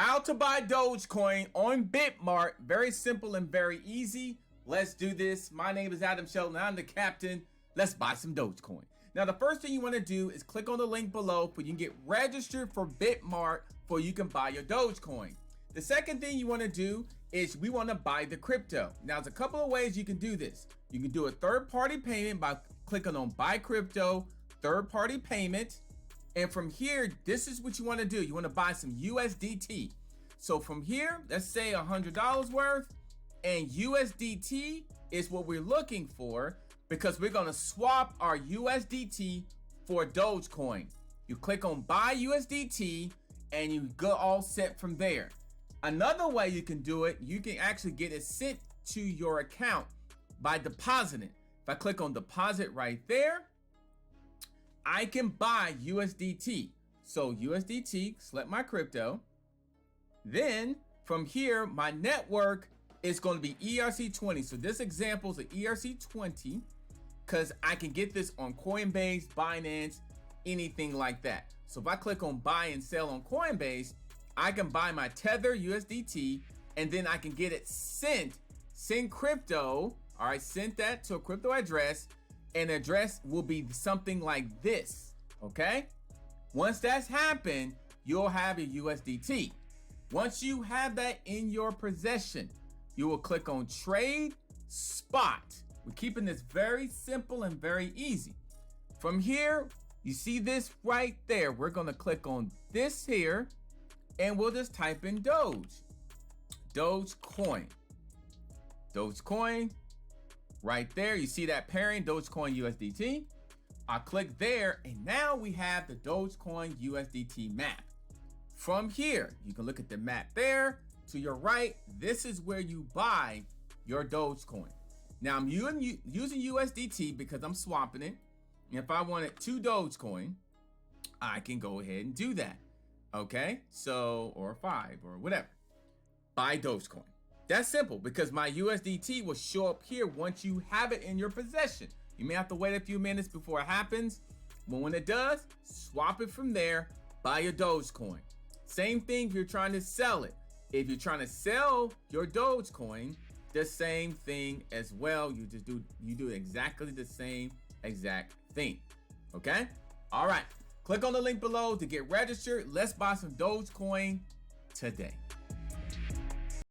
How to buy Dogecoin on BitMart. Very simple and very easy. Let's do this. My name is Adam Shelton. I'm the captain. Let's buy some Dogecoin. Now, the first thing you want to do is click on the link below so you can get registered for BitMart so you can buy your Dogecoin. The second thing you want to do is we want to buy the crypto. Now, there's a couple of ways you can do this. You can do a third-party payment by clicking on Buy Crypto, Third-Party Payment. And from here, this is what you want to do. You want to buy some USDT. So from here, let's say $100 worth. And USDT is what we're looking for because we're going to swap our USDT for Dogecoin. You click on Buy USDT and you go all set from there. Another way you can do it, you can actually get it sent to your account by depositing. If I click on Deposit right there, I can buy USDT. So USDT, select my crypto. Then from here, my network is going to be ERC20. So this example is an ERC20 because I can get this on Coinbase, Binance, anything like that. So if I click on buy and sell on Coinbase, I can buy my Tether USDT and then I can get it send crypto. All right, send that to a crypto address. And address will be something like this, okay? Once that's happened, you'll have your USDT. Once you have that in your possession, you will click on Trade Spot. We're keeping this very simple and very easy. From here, you see this right there. We're gonna click on this here, and we'll just type in Dogecoin. Right there, you see that pairing, Dogecoin USDT. I click there, and now we have the Dogecoin USDT map. From here, you can look at the map there. To your right, this is where you buy your Dogecoin. Now, I'm using USDT because I'm swapping it. And if I wanted 2 Dogecoin, I can go ahead and do that. Okay, so, or 5 or whatever. Buy Dogecoin. That's simple because my USDT will show up here once you have it in your possession. You may have to wait a few minutes before it happens, but when it does, swap it from there, buy your Dogecoin. Same thing if you're trying to sell it. If you're trying to sell your Dogecoin, the same thing as well. You do exactly the same exact thing. Okay? All right. Click on the link below to get registered. Let's buy some Dogecoin today.